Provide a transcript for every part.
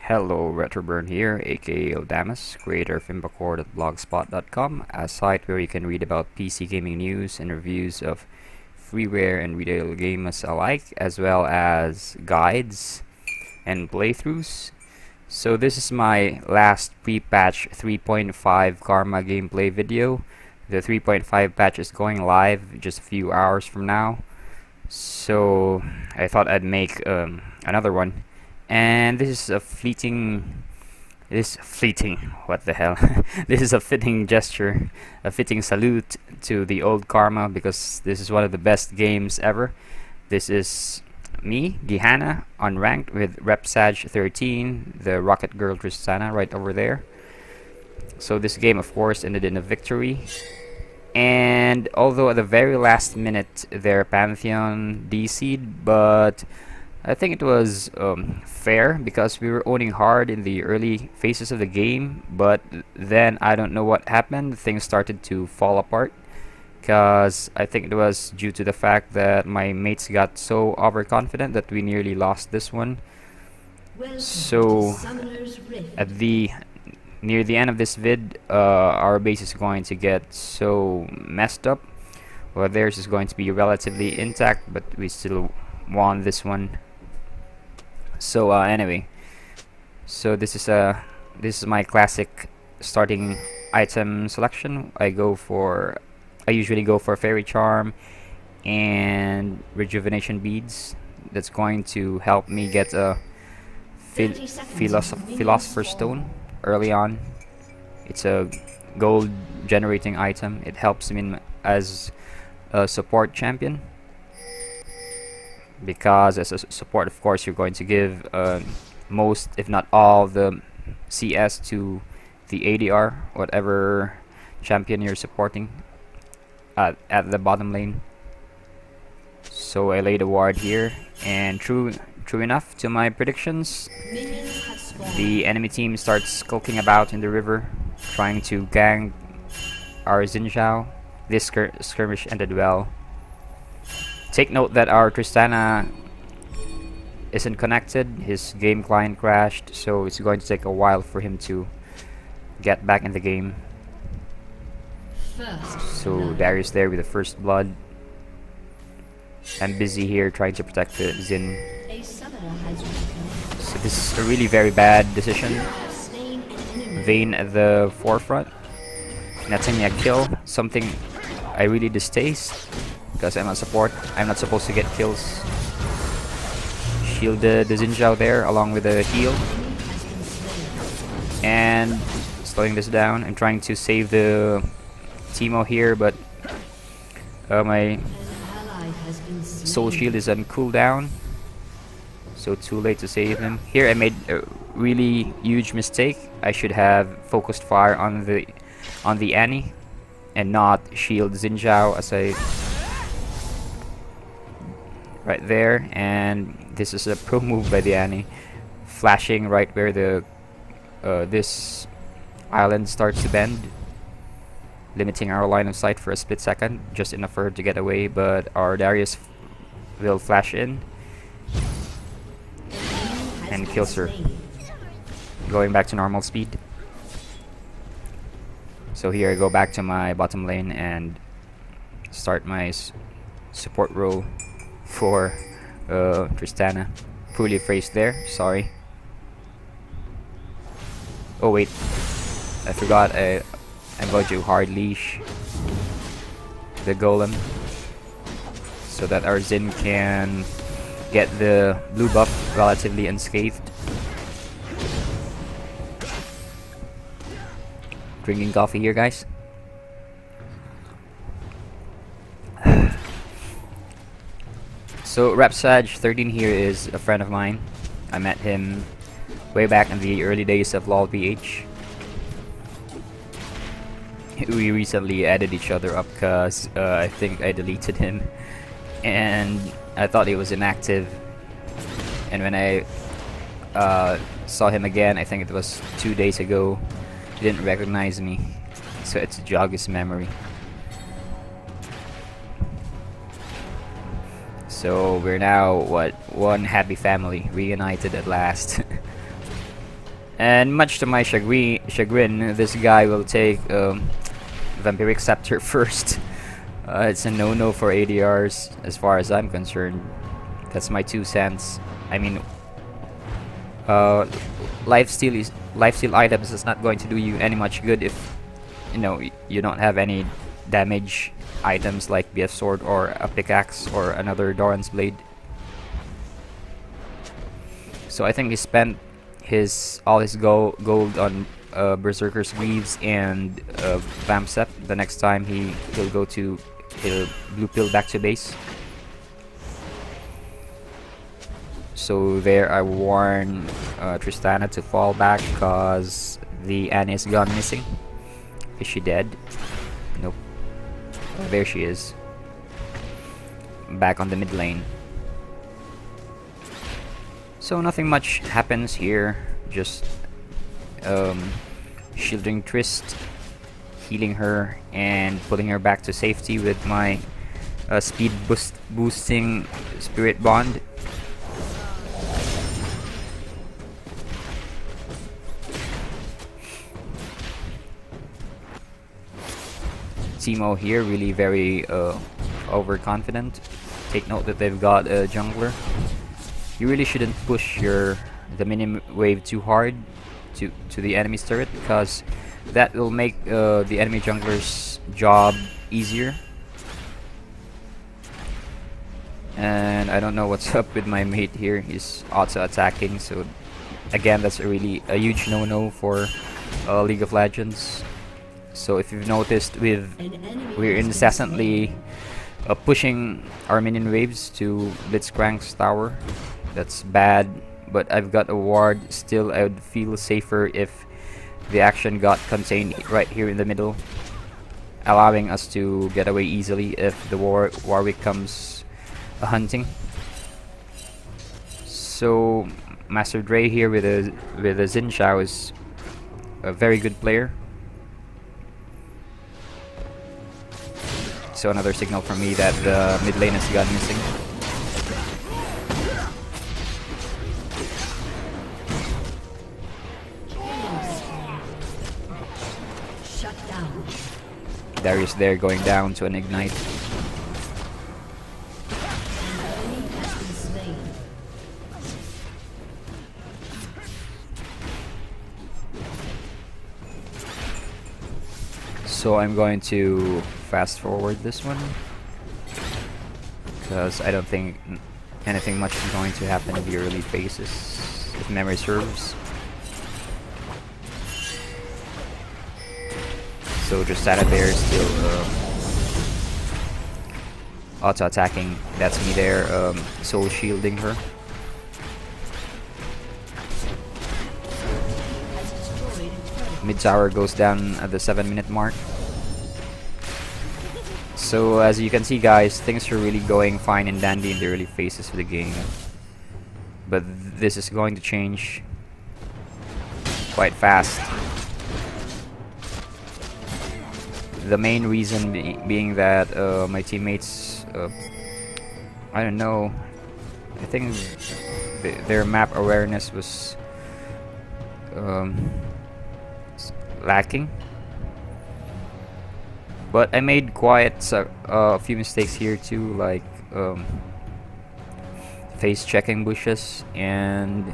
Hello, Retroburn here, aka Odamus, creator of imbacord.blogspot.com, a site where you can read about PC gaming news and reviews of freeware and retail games alike, as well as guides and playthroughs. So this is my last pre-patch 3.5 Karma gameplay video. The 3.5 patch is going live just a few hours from now, so I thought I'd make another one. And this is a what the hell? This is a fitting gesture, a fitting salute to the old Karma, because this is one of the best games ever. This is me, Gihana, unranked with Repsage 13, the Rocket Girl Tristana right over there. So this game, of course, ended in a victory. And although at the very last minute their Pantheon DC'd, but I think it was fair because we were owning hard in the early phases of the game, but then I don't know what happened. Things started to fall apart because I think it was due to the fact that my mates got so overconfident that we nearly lost this one. So at the near the end of this vid, our base is going to get so messed up. Well, theirs is going to be relatively intact, but we still won this one. So anyway, so this is my classic starting item selection. I usually go for Fairy Charm and Rejuvenation Beads. That's going to help me get a Philosopher's Stone early on. It's a gold generating item. It helps me as a support champion, because as a support, of course, you're going to give most, if not all, the CS to the ADR, whatever champion you're supporting at the bottom lane. So I laid a ward here, and true enough to my predictions, the enemy team starts skulking about in the river, trying to gang our Xin Zhao. This skirmish ended well. Take note that our Tristana isn't connected. His game client crashed, so it's going to take a while for him to get back in the game. So Darius there with the first blood. I'm busy here trying to protect the Xin. So this is a really very bad decision. Vayne at the forefront. Netting me a kill, something I really distaste, because I'm a support. I'm not supposed to get kills. Shielded the Xin Zhao there along with the heal. And slowing this down. I'm trying to save the Teemo here, but my soul shield is on cooldown, so too late to save him. Here I made a really huge mistake. I should have focused fire on the Annie and not shield Xin Zhao, as I right there. And this is a pro move by the Annie, flashing right where the this island starts to bend, limiting our line of sight for a split second, just enough for her to get away. But our Darius will flash in and kills her, going back to normal speed. So here I go back to my bottom lane and start my support role for Tristana. Poorly phrased there, sorry. Oh wait, I forgot, I'm going to hard leash the golem so that our Xin can get the blue buff relatively unscathed. Drinking coffee here, guys. So Repsage 13 here is a friend of mine. I met him way back in the early days of LoL PH. We recently added each other up because I think I deleted him and I thought he was inactive. And when I saw him again, I think it was 2 days ago, he didn't recognize me, so it's jog his memory. So we're now one happy family, reunited at last. And much to my chagrin, this guy will take Vampiric Scepter first. It's a no-no for ADRs as far as I'm concerned. That's my 2 cents. I mean, uh, lifesteal items is not going to do you any much good if you don't have any damage items like BF Sword or a pickaxe or another Doran's Blade. So I think he spent all his gold on Berserker's Greaves and Vamp Sep. The next time he'll blue pill back to base. So there I warn Tristana to fall back because the Annie has gone missing. Is she dead? Nope. Oh, there she is. Back on the mid lane. So nothing much happens here. Just shielding Trist, healing her, and putting her back to safety with my speed boosting Spirit Bond. Ultimo here really very overconfident. Take note that they've got a jungler. You really shouldn't push the minion wave too hard to the enemy's turret, because that will make the enemy jungler's job easier. And I don't know what's up with my mate here. He's auto attacking, so again that's a huge no-no for League of Legends. So if you've noticed, we're incessantly pushing our minion waves to Blitzcrank's tower. That's bad, but I've got a ward. Still, I would feel safer if the action got contained right here in the middle, allowing us to get away easily if the Warwick comes hunting. So Master Dre here with a Xin Zhao is a very good player. So another signal from me that the mid lane has gone missing. Darius there going down to an ignite. So I'm going to fast forward this one, because I don't think anything much is going to happen in the early phases, if memory serves. So Tristana there is still auto attacking. That's me there, soul shielding her. Mid tower goes down at the 7-minute mark. So as you can see, guys, things are really going fine and dandy in the early phases of the game, but this is going to change quite fast. The main reason being that my teammates, I don't know, I think their map awareness was lacking. But I made quite a few mistakes here too, like face checking bushes and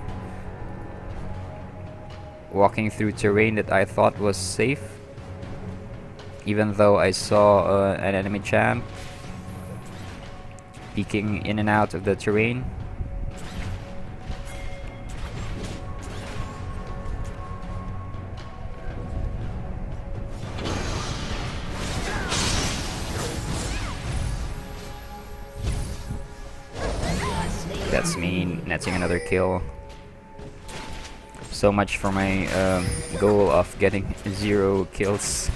walking through terrain that I thought was safe, even though I saw an enemy champ peeking in and out of the terrain. That's me netting another kill. So much for my goal of getting 0 kills.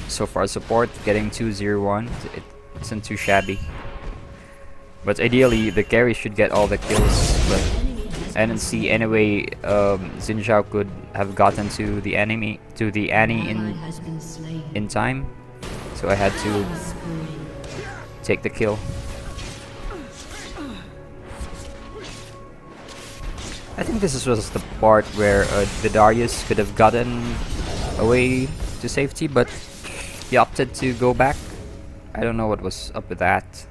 So far support, getting 2-0-1, it isn't too shabby. But ideally the carry should get all the kills, but I didn't see any way Xin Zhao could have gotten to the Annie in time. So I had to take the kill. I think was the part where the Darius could have gotten away to safety, but he opted to go back. I don't know what was up with that.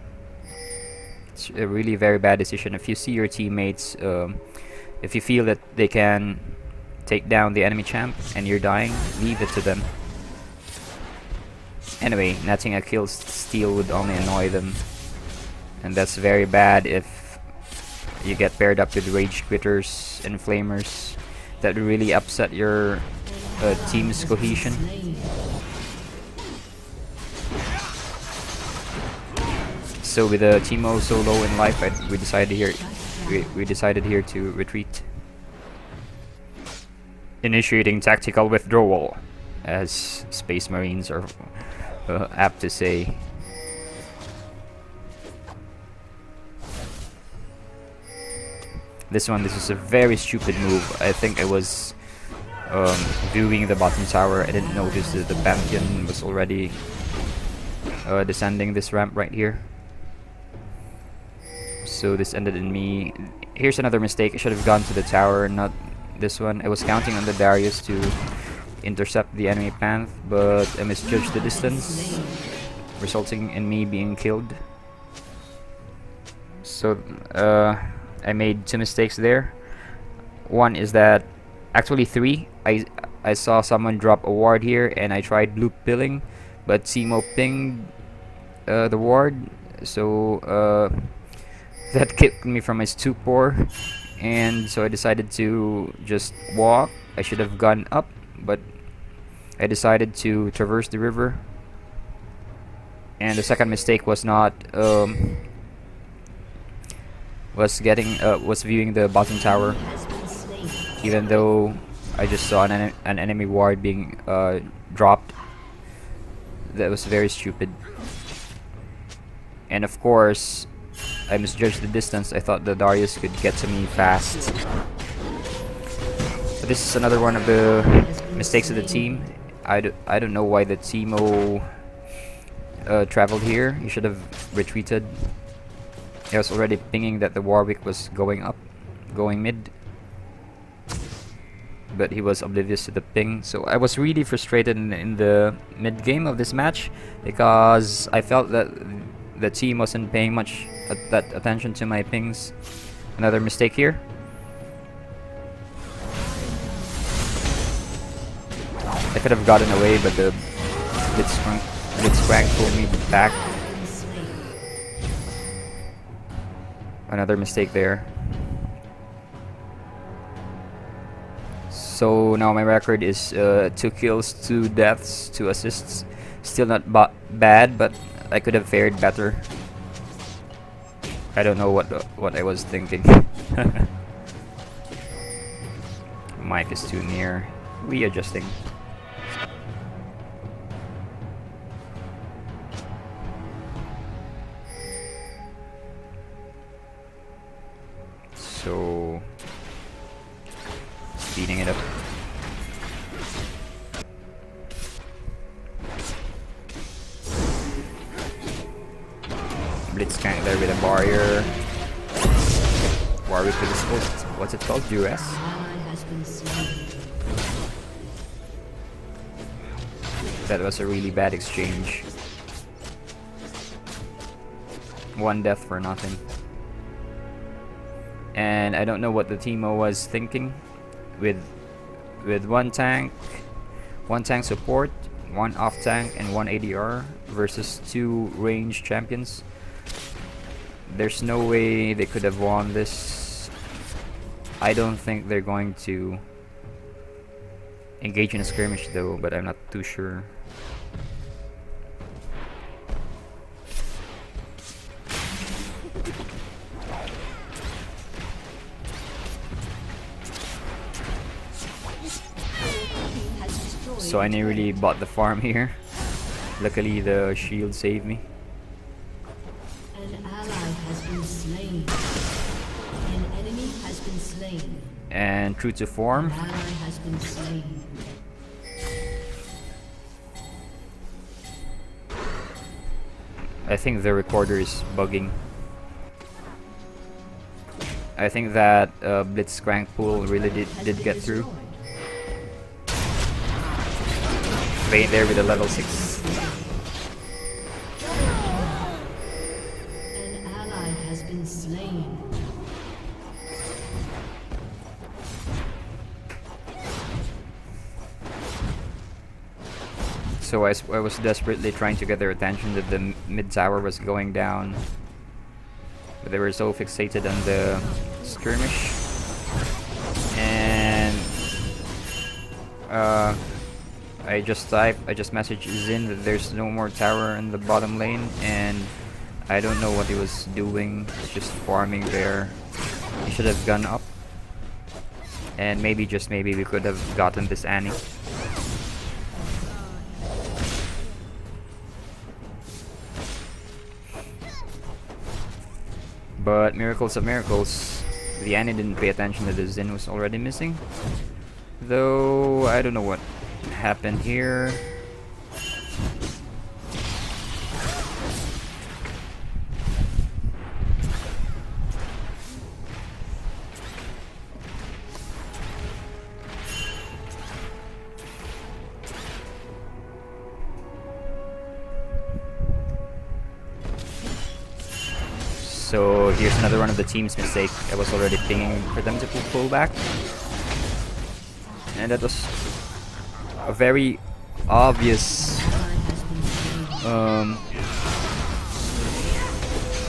It's a really very bad decision. If you see your teammates, if you feel that they can take down the enemy champ and you're dying, leave it to them. Anyway, netting a kill steal would only annoy them, and that's very bad if you get paired up with rage quitters and flamers. That would really upset your team's cohesion. So with Timo so low in life, we decided here to retreat, initiating tactical withdrawal, as Space Marines are apt to say. This is a very stupid move. I think I was viewing the bottom tower. I didn't notice that the Pantheon was already descending this ramp right here. So this ended in me. Here's another mistake. I should have gone to the tower, not this one. I was counting on the Darius to intercept the enemy Panth, but I misjudged the distance, resulting in me being killed. So I made two mistakes there. One is that, actually three. I saw someone drop a ward here, and I tried loop pilling, but Timo pinged the ward, so that kicked me from my stupor, and so I decided to just walk. I should have gone up, but I decided to traverse the river. And the second mistake was not was viewing the bottom tower, even though I just saw an enemy ward being dropped. That was very stupid. And of course, I misjudged the distance. I thought the Darius could get to me fast. But this is another one of the mistakes of the team. I don't know why the Timo traveled here. He should have retreated. I was already pinging that the Warwick was going mid, but he was oblivious to the ping. So I was really frustrated in the mid game of this match, because I felt that the team wasn't paying much attention to my pings. Another mistake here. I could have gotten away, but the Blitzcrank pulled me back. Another mistake there. So now my record is 2 kills, 2 deaths, 2 assists. Still not bad, but I could have fared better. I don't know what I was thinking. Mic is too near. Readjusting. So speeding it up. Blitzcrank there with a barrier. Warwick with his ult. What's it called? Duress? That was a really bad exchange. 1 death for nothing. And I don't know what the Timo was thinking with 1 tank support, 1 off tank, and 1 ADR versus 2 ranged champions. There's no way they could have won this. I don't think they're going to engage in a skirmish though, but I'm not too sure. So I nearly bought the farm here. Luckily the shield saved me. An ally has been slain. An enemy has been slain. And true to form, An ally has been slain. I think the recorder is bugging. I think that Blitzcrank pool really did get through. Vayne there with a level 6. An ally has been slain. So I was desperately trying to get their attention that the mid tower was going down. But they were so fixated on the skirmish. And I just messaged Zin that there's no more tower in the bottom lane, and I don't know what he was doing. He's just farming there. He should have gone up. And maybe, just maybe, we could have gotten this Annie. But miracles of miracles, the Annie didn't pay attention that the Zin was already missing. Though, I don't know what happened here. So here's another one of the team's mistake. I was already pinging for them to pull back. And that was a very obvious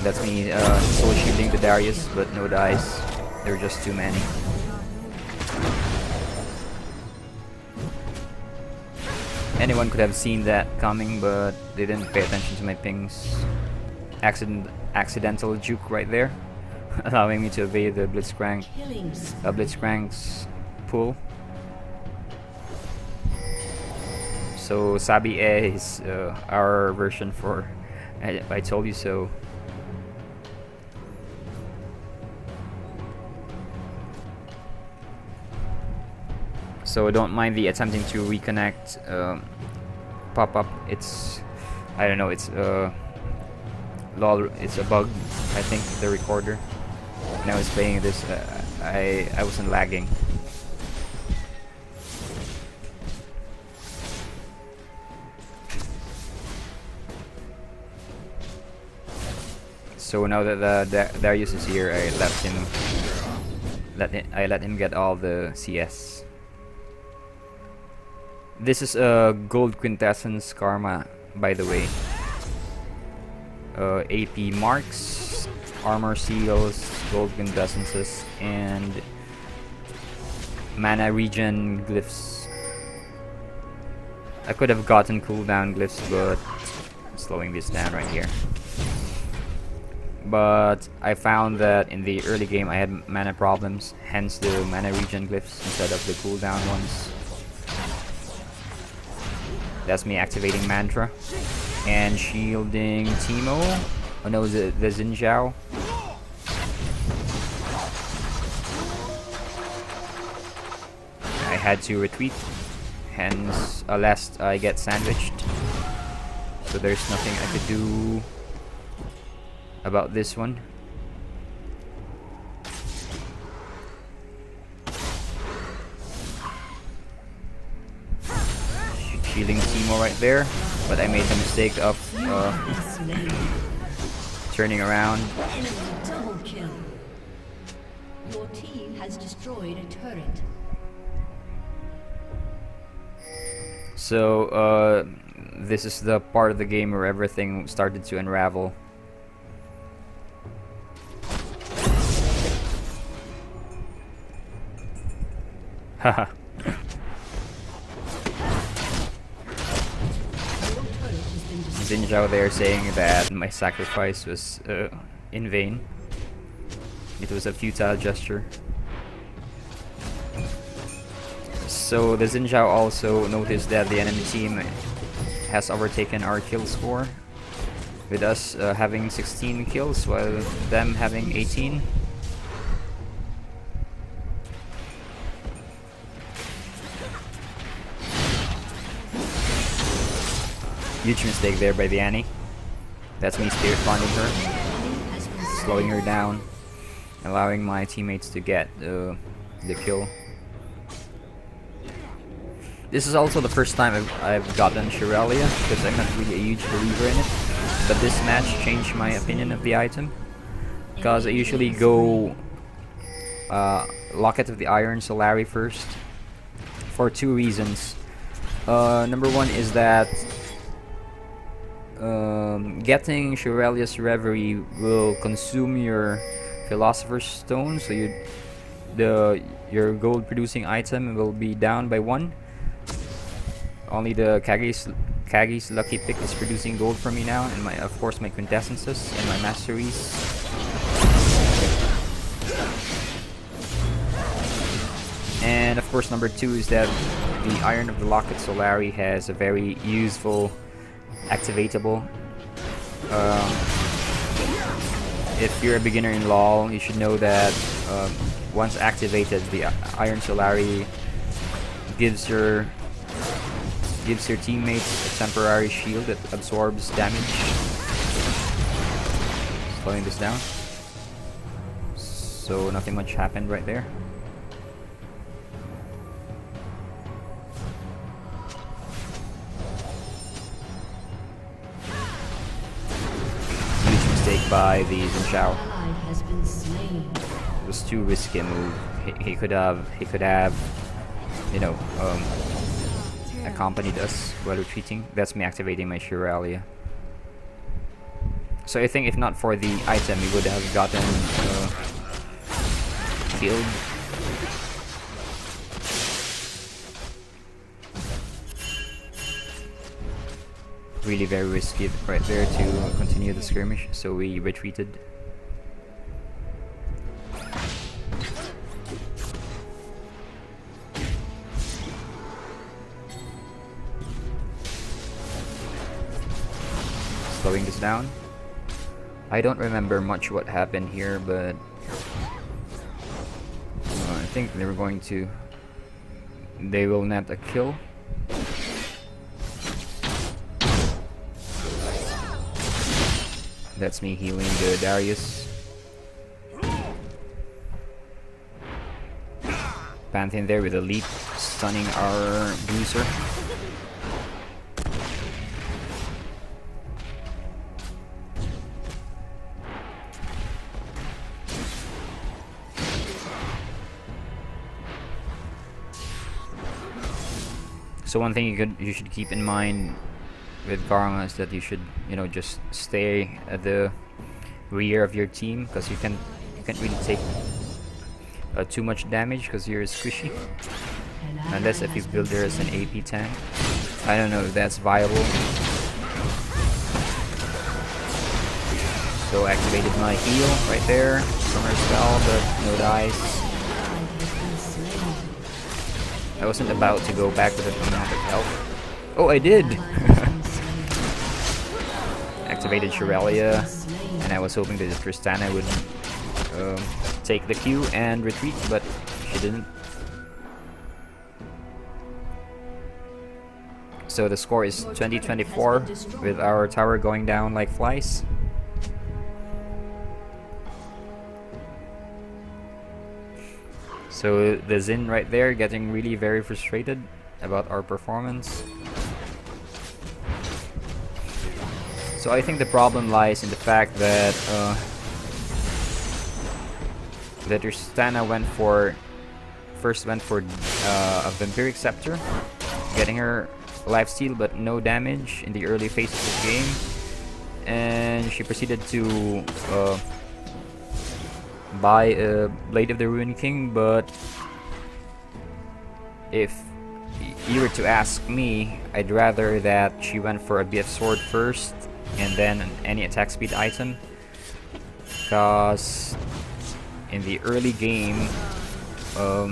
that's me soul shielding the Darius, but no dice. There were just too many. Anyone could have seen that coming, but they didn't pay attention to my pings. Accidental juke right there, allowing me to evade the Blitzcrank's pull. So Sabi E is our version for I told you so. So don't mind the attempting to reconnect pop up. It's, I don't know, it's lol, it's a bug, I think, the recorder. Now it's playing this. I wasn't lagging. So now that Darius is here, I let him get all the CS. This is a gold quintessence karma, by the way. AP marks, armor seals, gold quintessences, and mana regen glyphs. I could have gotten cooldown glyphs, but I'm slowing this down right here. But I found that in the early game I had mana problems, hence the mana regen glyphs instead of the cooldown ones. That's me activating mantra and shielding Timo. Oh no, the Xin Zhao. I had to retreat, hence lest I get sandwiched. So there's nothing I could do about this one. Shielding Timo right there, but I made the mistake of turning around. Enemy double kill. Your team has destroyed a turret. So this is the part of the game where everything started to unravel. Haha. Xin Zhao there saying that my sacrifice was in vain. It was a futile gesture. So the Xin Zhao also noticed that the enemy team has overtaken our kill score, with us having 16 kills while them having 18. Huge mistake there by the Annie. That's me spirit bonding her, slowing her down. allowing my teammates to get the kill. This is also the first time I've gotten Shiralia, because I'm not really a huge believer in it. But this match changed my opinion of the item, because I usually go Locket of the Iron Solari first, for two reasons. Number one is that getting Shiralia's Reverie will consume your Philosopher's Stone, so your gold producing item will be down by 1. Only the Kagi's Lucky Pick is producing gold for me now, and of course my Quintessences and my Masteries. And of course number 2 is that the Iron of the Locket Solari has a very useful activatable. If you're a beginner in LoL, you should know that once activated, the Iron Solari gives your teammates a temporary shield that absorbs damage. Slowing this down. So nothing much happened right there. Huge mistake by the Zinchao. It was too risky a move. He could have, you know, accompanied us while retreating. That's me activating my Shiralia. So I think if not for the item, we would have gotten killed. Really very risky right there to continue the skirmish, so we retreated. Slowing this down. I don't remember much what happened here, but I think they will net a kill. That's me healing the Darius. Pantheon there with a leap, stunning our bruiser. So one thing you should keep in mind with Karma is that you should, you know, just stay at the rear of your team, because you can't really take too much damage because you're squishy. Unless if you build there as an AP tank. I don't know if that's viable. So activated my heal right there from her spell, but no dice. I wasn't about to go back with an amount of health. Oh, I did! Activated Shiralia, and I was hoping that Tristana would take the Q and retreat, but she didn't. So the score is 20-24, with our tower going down like flies. So the Xin right there getting really very frustrated about our performance. So I think the problem lies in the fact that that Tristana first went for a Vampiric Scepter, getting her lifesteal but no damage in the early phases of the game, and she proceeded to buy a Blade of the Ruined King. But if you were to ask me, I'd rather that she went for a BF Sword first and then any attack speed item, because in the early game a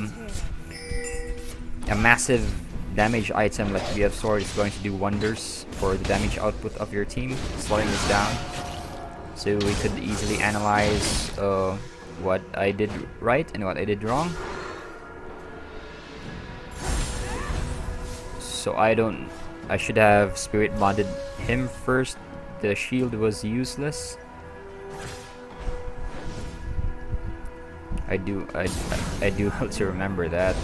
massive damage item like BF Sword is going to do wonders for the damage output of your team, slowing this down. So we could easily analyze what I did right and what I did wrong. So I should have spirit bonded him first. The shield was useless. I do also remember that.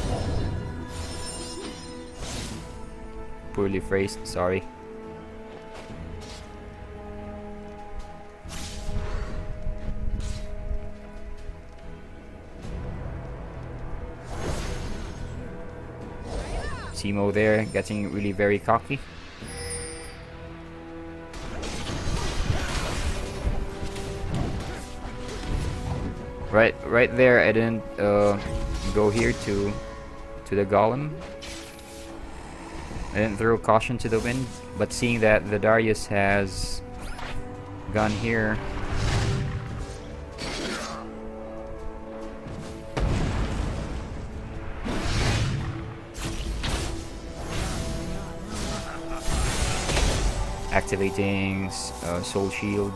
Poorly phrased, sorry. Timo there, getting really very cocky. Right there, I didn't go here to the golem. I didn't throw caution to the wind, but seeing that the Darius has gone here, activating Soul Shield.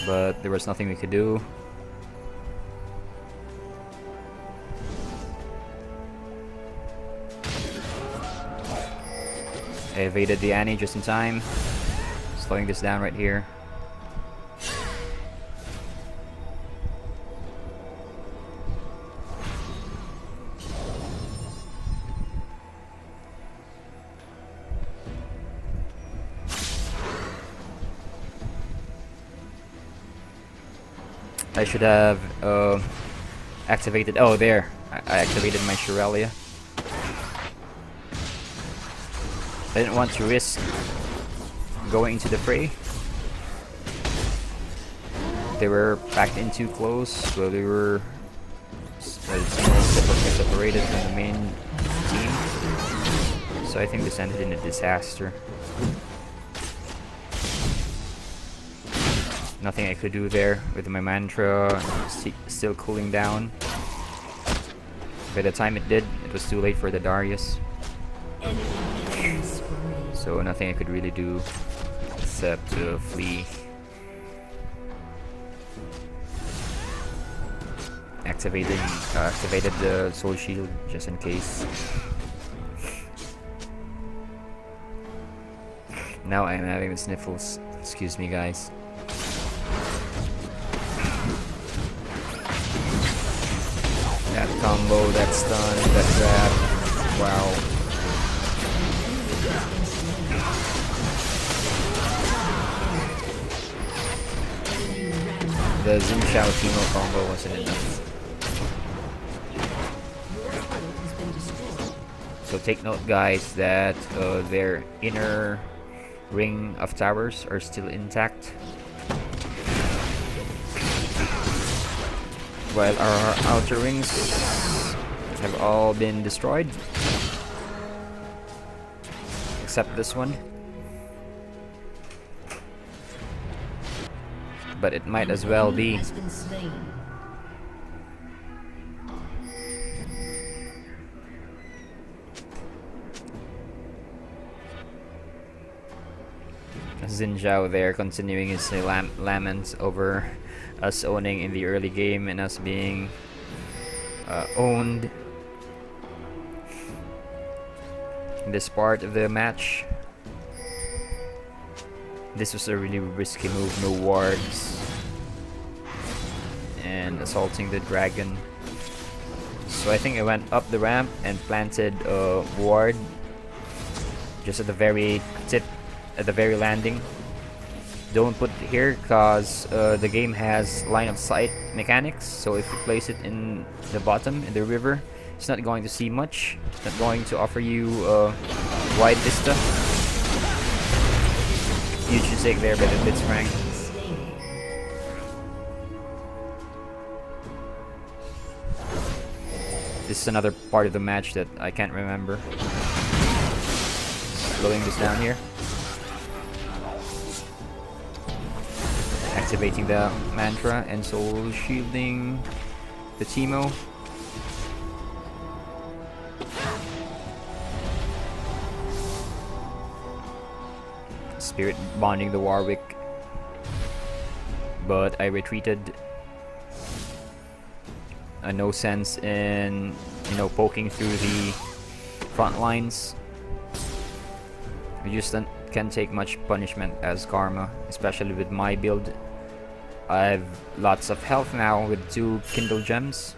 But there was nothing we could do. I evaded the Annie just in time. Slowing this down right here. I should have activated. Oh, there. I activated my Shirelia. I didn't want to risk going into the fray. They were packed in too close, so they were separated from the main team. So I think this ended in a disaster. Nothing I could do there with my mantra still cooling down. By the time it did, it was too late for the Darius. So nothing I could really do except to flee. Activated the Soul Shield just in case. Now I'm having the sniffles. Excuse me, guys. That combo, that stun, that grab. Wow. The Xin Shao Timo combo wasn't enough. So take note, guys, that their inner ring of towers are still intact, while our outer rings have all been destroyed, except this one. But it might as well be. Xin Zhao there continuing his laments over us owning in the early game and us being owned in this part of the match. This was a really risky move, no wards, and assaulting the dragon. So I think I went up the ramp and planted a ward just at the very tip, at the very landing. Don't put it here because the game has line of sight mechanics, so if you place it in the bottom in the river, it's not going to see much. It's not going to offer you a wide vista. Huge mistake there by the Blitzcrank. This is another part of the match that I can't remember. Slowing this down here. Activating the mantra and soul shielding the Timo. Spirit bonding the Warwick, but I retreated. No sense in, poking through the front lines. We You just can't take much punishment as Karma, especially with my build. I've lots of health now with 2 Kindle Gems,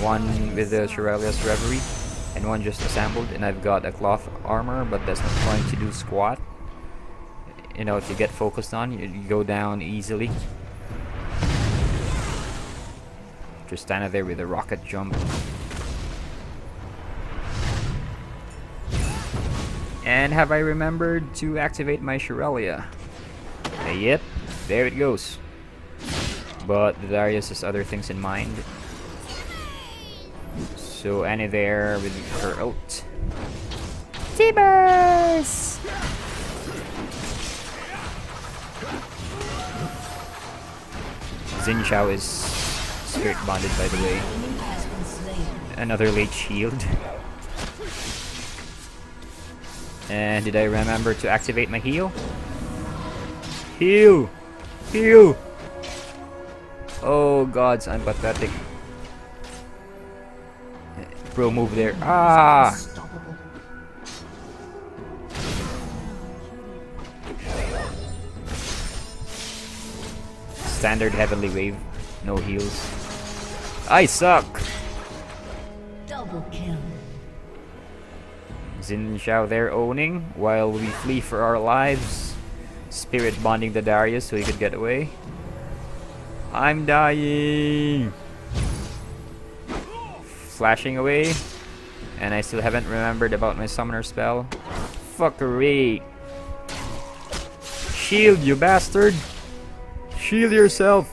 one with the Shirelia's Reverie, and one just assembled, and I've got a cloth armor, but that's not going to do squat. You know, if you get focused on, you go down easily. Just stand there with a rocket jump. And have I remembered to activate my Shirelia? Yep, there it goes. But the Darius has other things in mind. So Annie there with her ult. T-Burst! Xin Shao is spirit bonded, by the way. Another late shield. And did I remember to activate my heal? Heal! Heal! Oh gods, I'm pathetic. Bro, move there. Ah! Standard heavenly wave, no heals. I suck! Double kill. Xin Shao there owning while we flee for our lives. Spirit bonding the Darius so he could get away. I'm dying! Flashing away. And I still haven't remembered about my summoner spell. Fuckery! Shield, you bastard! Shield yourself!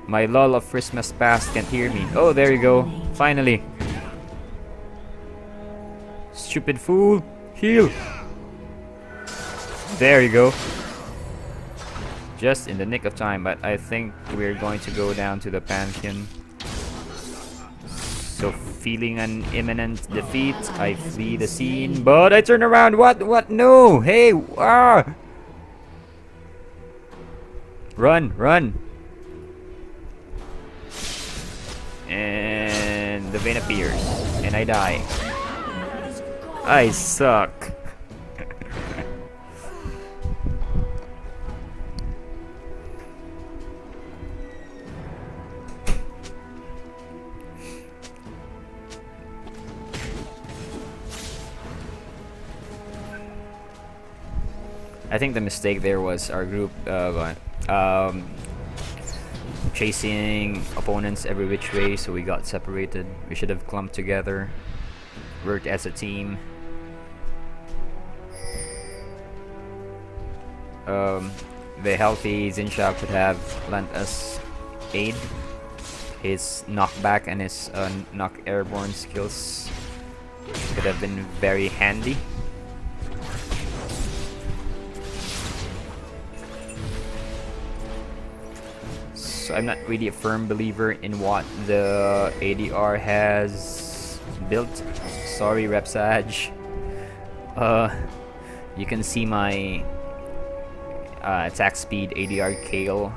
My lull of Christmas past can't hear me. Oh, there you go. Finally. Stupid fool. Heal. There you go. Just in the nick of time, but I think we're going to go down to the Pantheon. So feeling an imminent defeat, I flee the scene, but I turn around. What? No! Hey! Ah! Run! And the vein appears, and I die. I suck. I think the mistake there was our group chasing opponents every which way, so we got separated. We should have clumped together, worked as a team. The healthy Xin Shao could have lent us aid. His knockback and his knock airborne skills could have been very handy. So I'm not really a firm believer in what the ADR has built. Sorry, Repsage. You can see my attack speed ADR Kale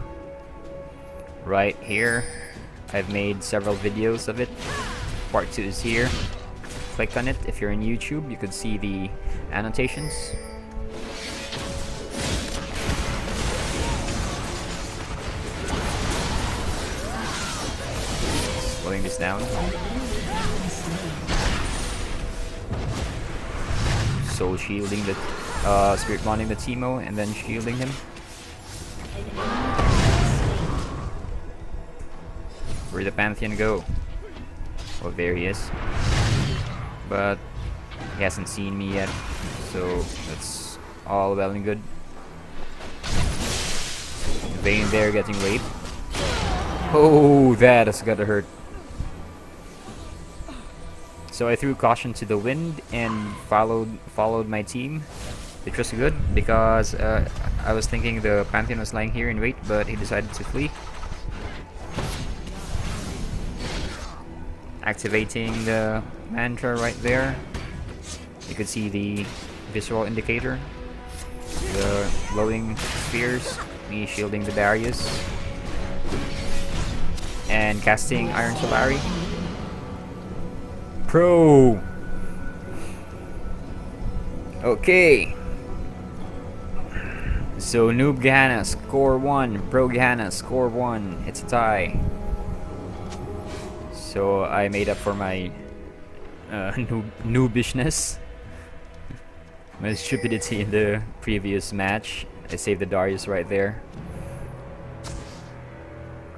right here. I've made several videos of it. Part 2 is here. Click on it. If you're in YouTube, you could see the annotations. Slowing this down. Soul shielding the spirit bonding the Teemo and then shielding him. Where'd the Pantheon go? Oh, there he is. But he hasn't seen me yet, so that's all well and good. Vayne there getting raped. Oh, that has gotta hurt. So I threw caution to the wind and followed my team, which was good because I was thinking the Pantheon was lying here in wait, but he decided to flee. Activating the mantra right there. You could see the visual indicator, the glowing spheres, me shielding the Darius, and casting Iron Solari. pro. Okay. So Noob Gehenna score 1, Pro Gehenna score 1. It's a tie. So I made up for my noobishness, my stupidity in the previous match. I saved the Darius right there.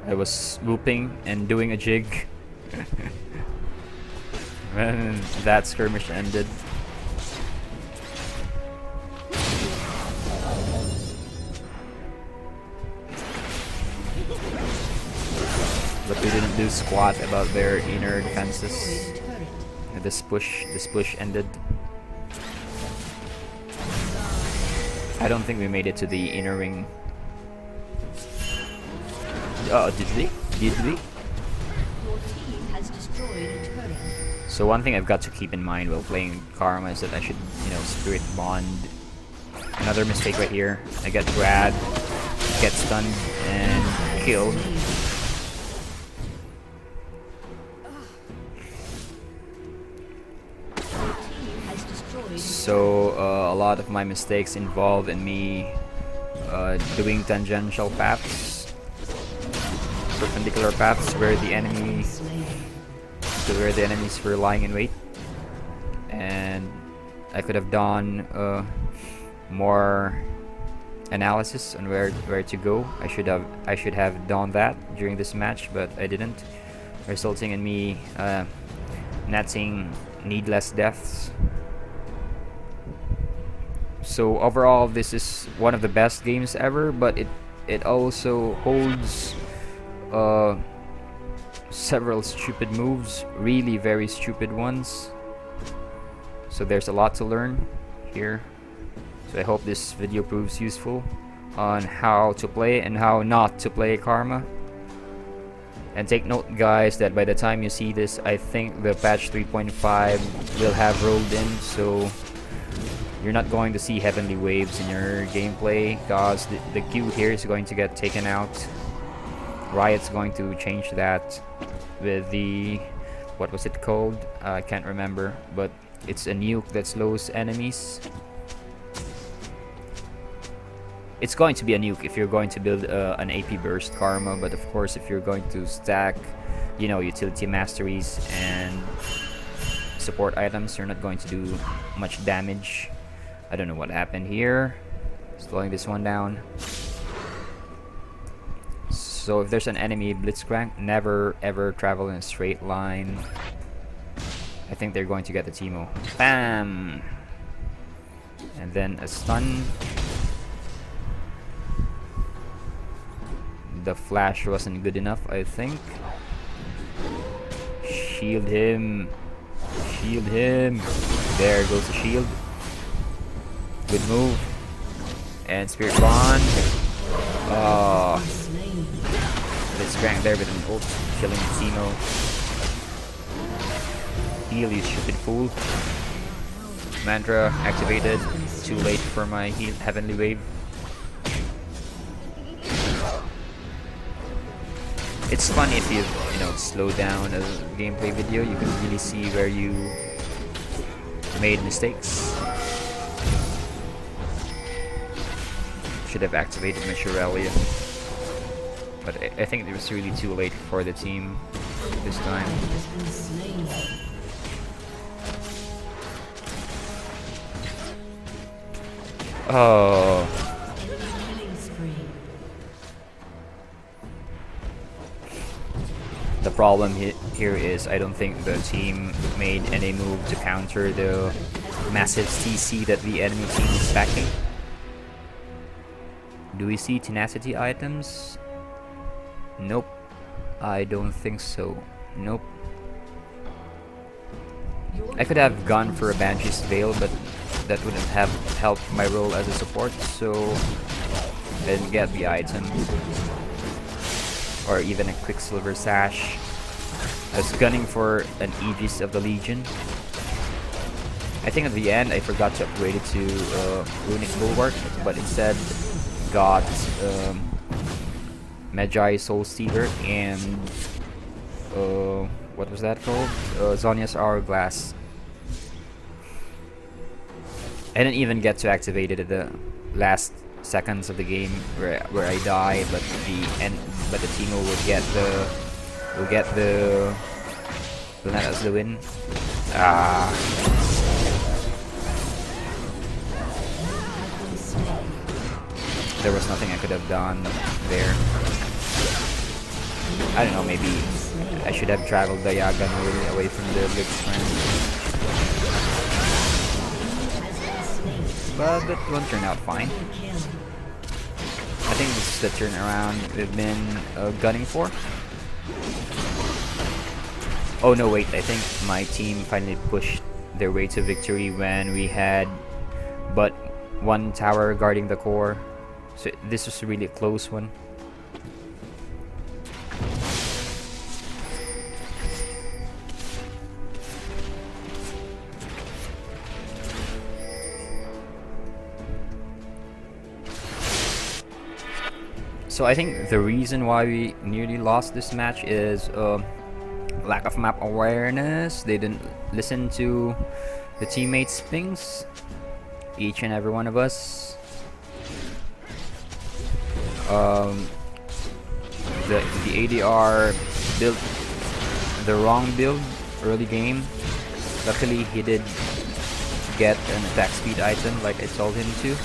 I was swooping and doing a jig when that skirmish ended. But we didn't do squat about their inner defenses. This push ended. I don't think we made it to the inner ring. Oh, did we? Did we? So one thing I've got to keep in mind while playing Karma is that I should, Spirit Bond. Another mistake right here. I get grabbed, get stunned, and killed. So a lot of my mistakes involve in me doing tangential paths, perpendicular paths where the enemies were lying in wait, and I could have done more analysis on where to go. I should have done that during this match, but I didn't, resulting in me netting needless deaths. So overall, this is one of the best games ever, but it also holds several stupid moves, really very stupid ones. So there's a lot to learn here. So I hope this video proves useful on how to play and how not to play Karma. And take note, guys, that by the time you see this, I think the patch 3.5 will have rolled in, so you're not going to see heavenly waves in your gameplay, because the Q here is going to get taken out. Riot's going to change that with the, what was it called? I can't remember, but it's a nuke that slows enemies. It's going to be a nuke if you're going to build an AP burst Karma, but of course if you're going to stack, utility masteries and support items, you're not going to do much damage. I don't know what happened here. Slowing this one down. So if there's an enemy Blitzcrank, never ever travel in a straight line. I think they're going to get the Timo. Bam! And then a stun. The flash wasn't good enough, I think. Shield him. Shield him. There goes the shield. Good move. And Spirit Bond. Oh. Blitzcrank there with an ult, killing Timo. Heal, you stupid fool. Mantra activated. Too late for my heavenly wave. It's funny if you slow down a gameplay video, you can really see where you made mistakes. Should have activated my Shirelia, but I think it was really too late for the team this time. Oh. The problem here is I don't think the team made any move to counter the massive CC that the enemy team is backing. Do we see tenacity items? Nope. I don't think so. Nope. I could have gone for a Banshee's Veil, but that wouldn't have helped my role as a support, so I didn't get the item. Or even a Quicksilver Sash. I was gunning for an Aegis of the Legion. I think at the end I forgot to upgrade it to Runic Bulwark, but instead got Magi Soul Stealer and what was that called? Zonia's Hourglass. I didn't even get to activate it at the last seconds of the game where I die, but the Timo will net us the win. Ah. There was nothing I could have done there. I don't know, maybe I should have traveled diagonally away from the Blitzcrank. But that one turned out fine. I think this is the turnaround we've been gunning for. Oh no, wait, I think my team finally pushed their way to victory when we had but one tower guarding the core. So this was really a close one. So I think the reason why we nearly lost this match is lack of map awareness. They didn't listen to the teammates' pings, each and every one of us. The ADR built the wrong build early game. Luckily he did get an attack speed item like I told him to,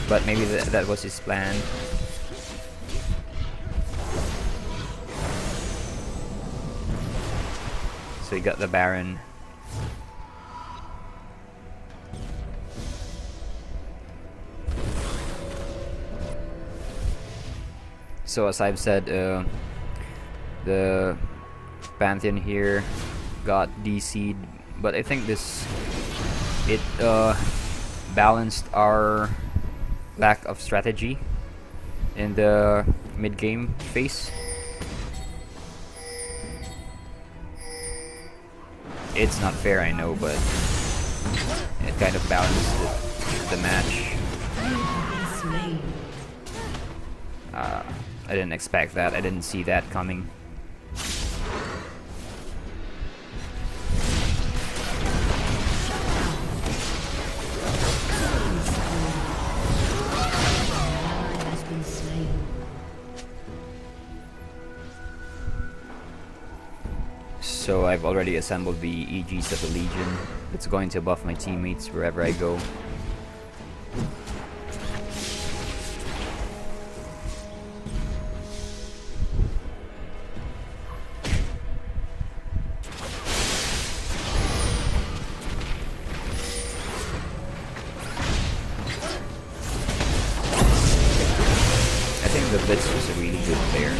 but maybe that was his plan. So he got the Baron. So as I've said, the Pantheon here got DC'd, but I think it balanced our lack of strategy in the mid-game phase. It's not fair, I know, but it kind of balanced the match. I didn't expect that. I didn't see that coming. So I've already assembled the EGs of the Legion. It's going to buff my teammates wherever I go. I think the Blitz was a really good player.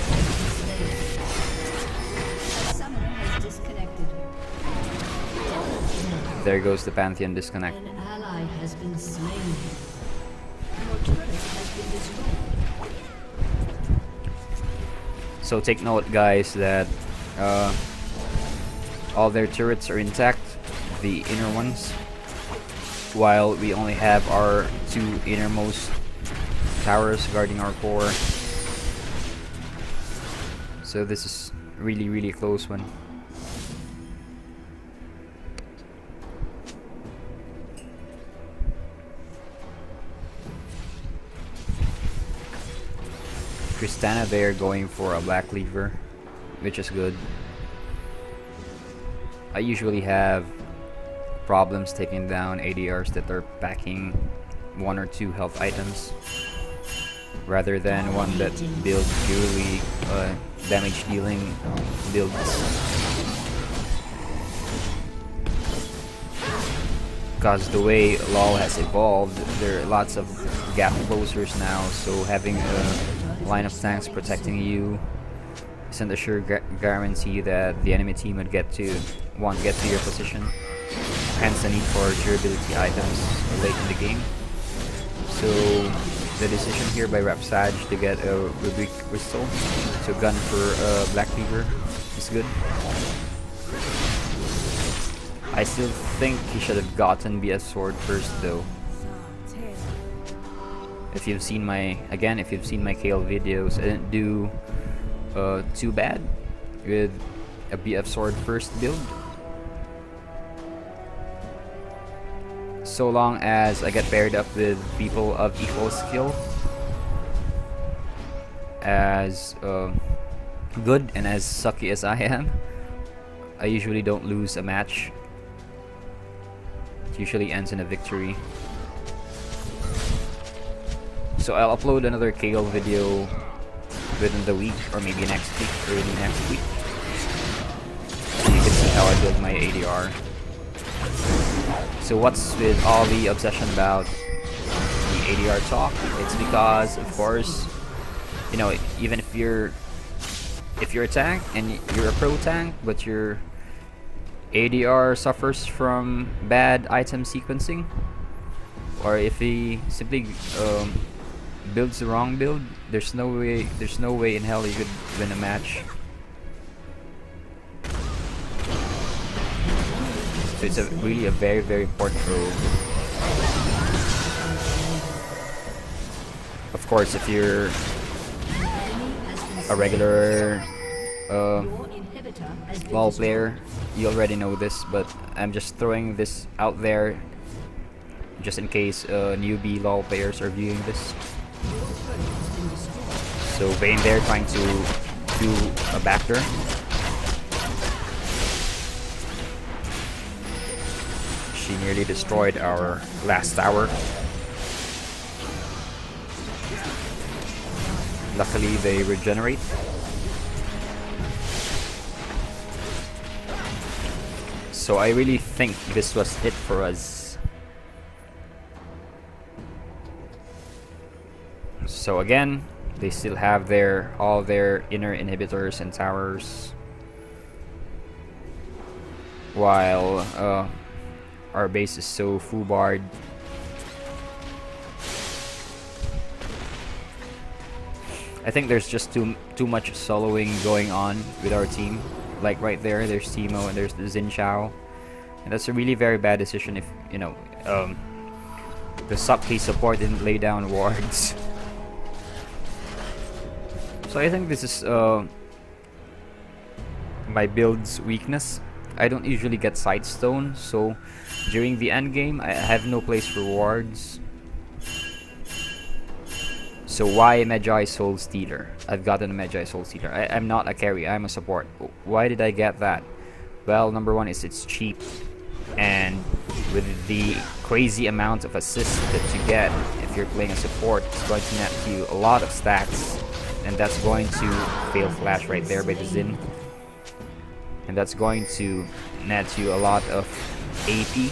There goes the Pantheon disconnect. An ally has been slain. Your turret has been destroyed. So take note, guys, that all their turrets are intact, the inner ones, while we only have our two innermost towers guarding our core. So this is really, really close one. Tristana there going for a black cleaver, which is good. I usually have problems taking down ADRs that are packing 1 or 2 health items rather than one that builds purely damage dealing builds. Because the way LoL has evolved, there are lots of gap closers now, so having a line of tanks protecting you isn't a sure guarantee that the enemy team won't get to your position. Hence the need for durability items late in the game. So the decision here by Rapsage to get a Rubic Crystal to gun for Black Cleaver is good. I still think he should have gotten BS Sword first though. If you've seen my Kale videos, I didn't do too bad with a BF sword first build. So long as I get paired up with people of equal skill, as good and as sucky as I am, I usually don't lose a match. It usually ends in a victory. So I'll upload another KO video within the week, or maybe next week, early next week. So you can see how I build my ADR. So what's with all the obsession about the ADR talk? It's because, of course, you know, even if you're a tank and you're a pro tank, but your ADR suffers from bad item sequencing, or if he simply builds the wrong build, there's no way in hell you could win a match. So it's really a very, very important role. Of course, if you're a regular LoL player, you already know this, but I'm just throwing this out there just in case newbie LoL players are viewing this. So Vayne there trying to do a backdoor. She nearly destroyed our last tower. Luckily they regenerate. So I really think this was it for us. So again, they still have all their inner inhibitors and towers, while our base is so foobarred. I think there's just too much soloing going on with our team. Like right there, there's Timo and there's the Xin Chao, and that's a really very bad decision if you know the sub-K support didn't lay down wards. So I think this is my build's weakness. I don't usually get Sightstone, so during the end game I have no place for wards. So why Magi Soul Stealer? I've gotten a Magi Soul Stealer. I'm not a carry, I'm a support. Why did I get that? Well, number one is it's cheap, and with the crazy amount of assists that you get if you're playing a support, it's going to net you a lot of stacks, and that's going to fail flash right there by the Xin. And that's going to net you a lot of AP,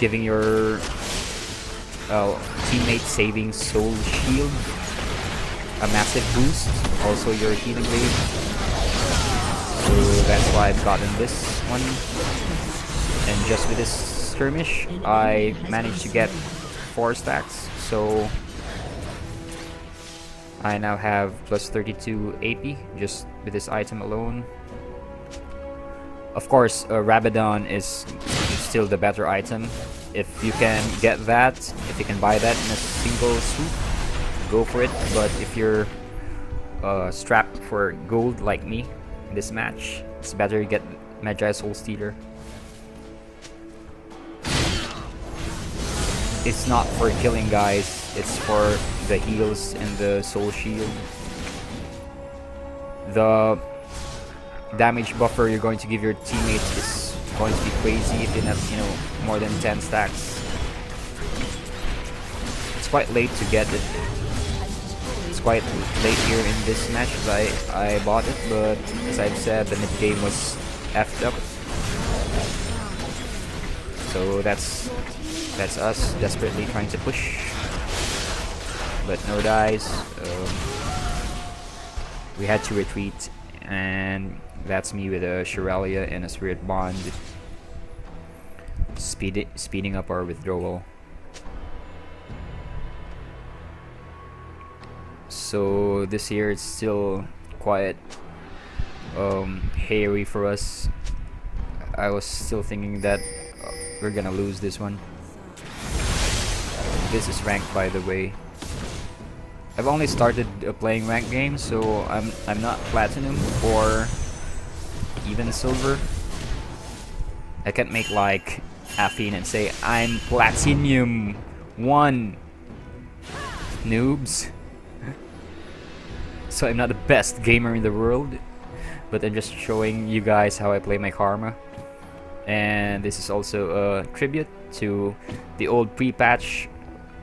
giving your teammate saving soul shield a massive boost, also your healing wave. So that's why I've gotten this one. And just with this skirmish I managed to get 4 stacks, so I now have plus 32 AP just with this item alone. Of course, Rabadon is still the better item. If you can get that, if you can buy that in a single swoop, go for it. But if you're strapped for gold like me in this match, it's better you get Magi Soul Stealer. It's not for killing guys, it's for the heals and the soul shield. The damage buffer you're going to give your teammates is going to be crazy if you have, you know, more than 10 stacks. It's quite late to get it. It's quite late here in this match because I bought it, but as I've said, the mid game was effed up. So that's us desperately trying to push, but no dies. We had to retreat, and that's me with a Shirelia and a Spirit Bond, speeding up our withdrawal. So this year it's still quite hairy for us. I was still thinking that we're gonna lose this one. This is ranked, by the way. I've only started playing ranked games, so I'm not platinum or even silver. I can't make like Affine and say I'm Platinum 1 noobs. So I'm not the best gamer in the world, but I'm just showing you guys how I play my karma. And this is also a tribute to the old pre-patch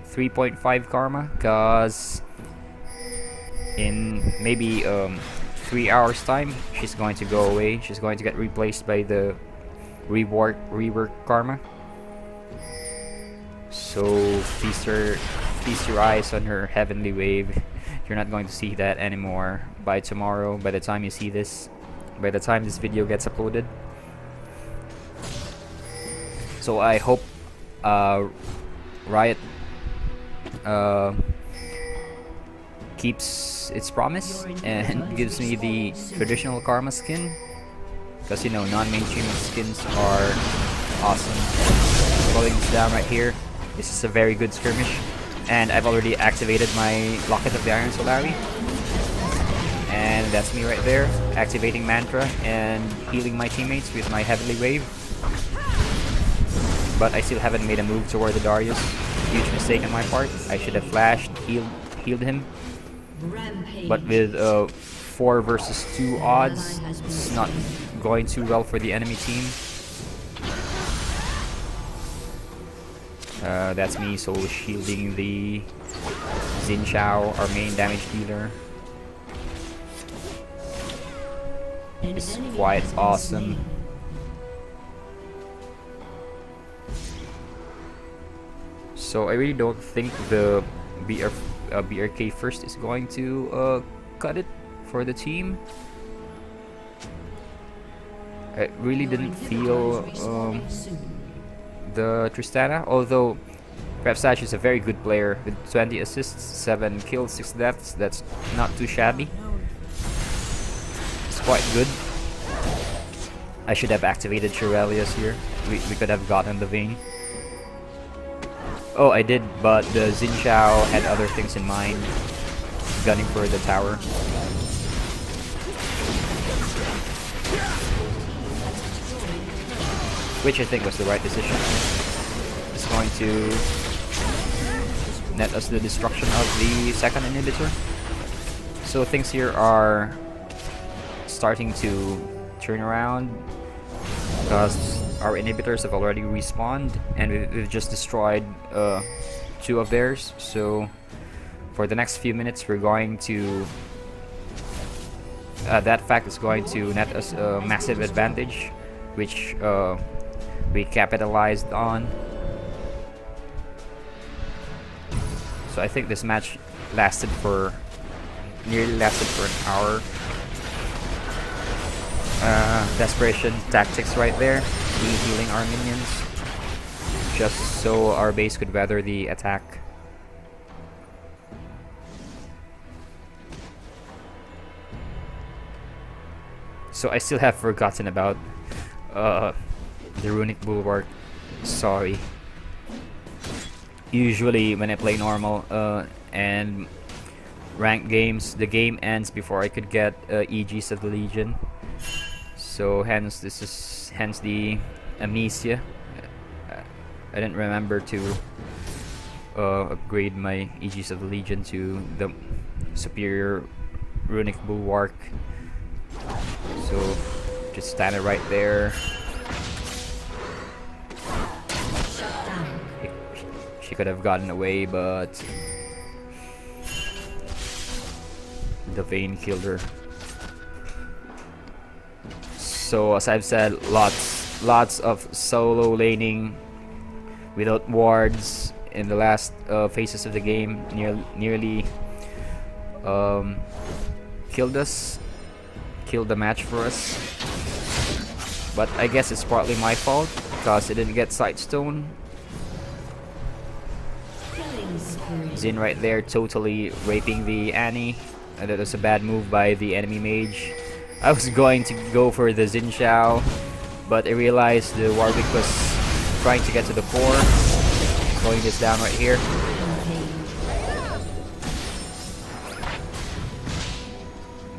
3.5 karma, cause in maybe 3 hours time she's going to go away. She's going to get replaced by the rework karma. So feast your eyes on her heavenly wave. You're not going to see that anymore by tomorrow, by the time you see this, by the time this video gets uploaded. So I hope Riot keeps its promise and gives me the traditional karma skin, because you know non-mainstream skins are awesome. Slowing this down right here. This is a very good skirmish, and I've already activated my Locket of the Iron Solari, and that's me right there, activating Mantra and healing my teammates with my Heavenly Wave. But I still haven't made a move toward the Darius. Huge mistake on my part. I should have flashed, healed him. But with 4 versus 2 odds, it's not going too well for the enemy team. That's me soul shielding the Xin Chao, our main damage dealer. It's quite awesome. So I really don't think the BRK first is going to cut it for the team. I really didn't feel the Tristana, although Repsash is a very good player with 20 assists, 7 kills, 6 deaths. That's not too shabby. It's quite good. I should have activated Shirelius here. We could have gotten the Vayne. Oh, I did, but the Xin Chao had other things in mind, gunning for the tower. Which I think was the right decision. It's going to net us the destruction of the second inhibitor. So things here are starting to turn around, because our inhibitors have already respawned, and we've just destroyed 2 of theirs. So for the next few minutes we're going to that fact is going to net us a massive advantage, which we capitalized on. So I think this match nearly lasted for an hour. Desperation tactics right there. We healing our minions just so our base could weather the attack. So I still have forgotten about the Runic Bulwark. Sorry. Usually when I play normal and ranked games, the game ends before I could get Aegis of the Legion. So hence the amnesia. I didn't remember to upgrade my Aegis of the Legion to the superior Runic Bulwark. So just stand it right there. She could have gotten away, but the Vayne killed her. So as I've said, lots of solo laning without wards in the last phases of the game nearly killed the match for us. But I guess it's partly my fault, because I didn't get Sightstone. Xin right there totally raping the Annie. That was a bad move by the enemy mage. I was going to go for the Xin Chao, but I realized the Warwick was trying to get to the core. Slowing this down right here.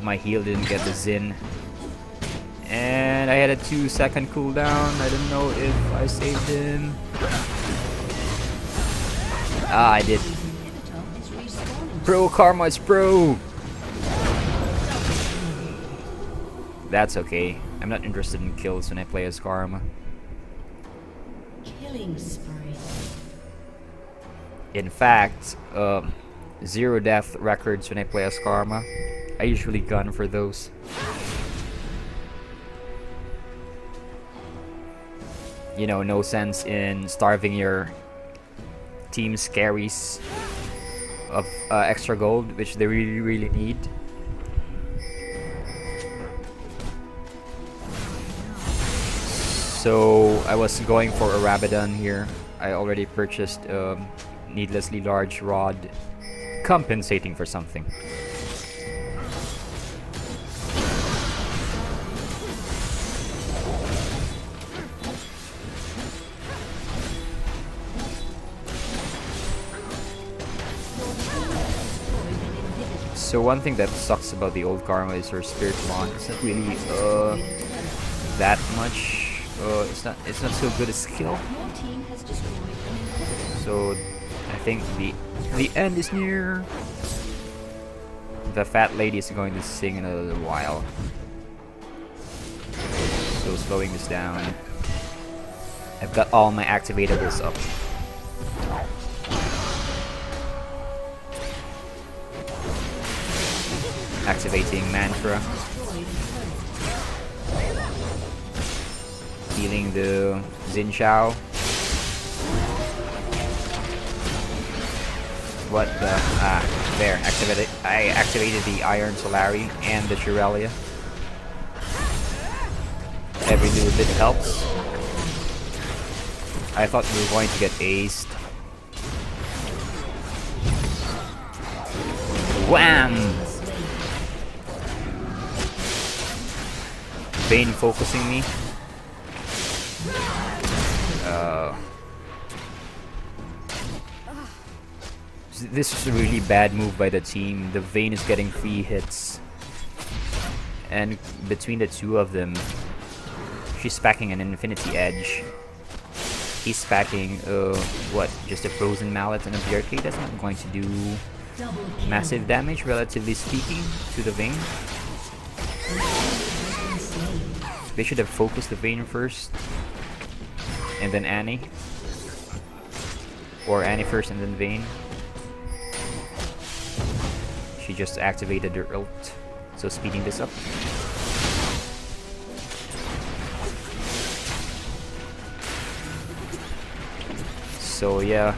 My heal didn't get the Xin, And I had a 2-second cooldown. I don't know if I saved him. Ah, I did. Pro Karma is pro! That's okay. I'm not interested in kills when I play as Karma. Killing spree. In fact, 0 death records when I play as Karma. I usually gun for those. You know, no sense in starving your team's carries of extra gold, which they really need. So I was going for a Rabadon here. I already purchased a needlessly large rod, compensating for something. So one thing that sucks about the old Karma is her Spirit Bond. It's not really that much. It's not so good a skill. So I think the end is near. The fat lady is going to sing in a little while. So slowing this down. I've got all my activatables up. Activating Mantra. Healing the Xin Shao. What the... Ah, there. I activated the Iron Solari and the Chirelia. Every little bit helps. I thought we were going to get aced. Wham! Vayne focusing me. This is a really bad move by the team. The Vayne is getting free hits. And between the two of them, she's packing an Infinity Edge. He's packing, what? Just a Frozen Mallet and a Barricade. That's not going to do massive damage, relatively speaking, to the Vayne. They should have focused the Vayne first, and then Annie. Or Annie first and then Vayne. She just activated her ult, so speeding this up. So yeah,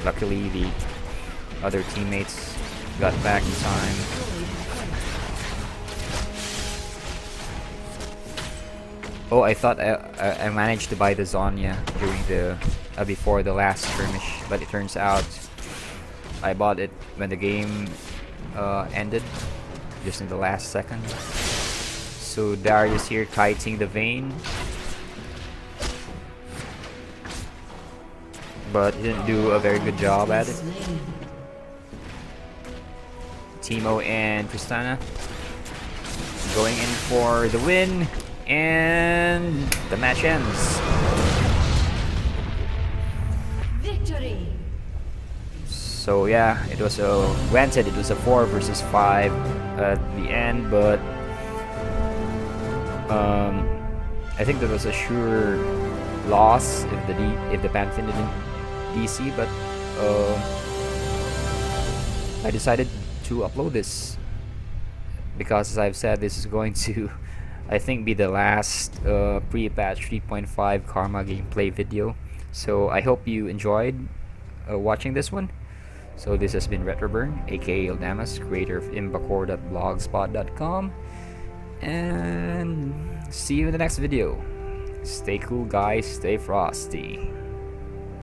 luckily the other teammates got back in time. Oh, I thought I managed to buy the Zhonya during the before the last skirmish, but it turns out I bought it when the game ended, just in the last second. So Darius here kiting the Vayne, but he didn't do a very good job at it. Teemo and Tristana going in for the win. And the match ends. Victory. So yeah, it was granted it was a 4 versus 5 at the end, but I think that was a sure loss if the Pantheon didn't DC. But I decided to upload this because, as I've said, this is going to I think be the last pre-patch 3.5 Karma gameplay video. So I hope you enjoyed watching this one. So this has been Retroburn, aka Ildamas, creator of imbacore.blogspot.com, and see you in the next video. Stay cool guys, stay frosty.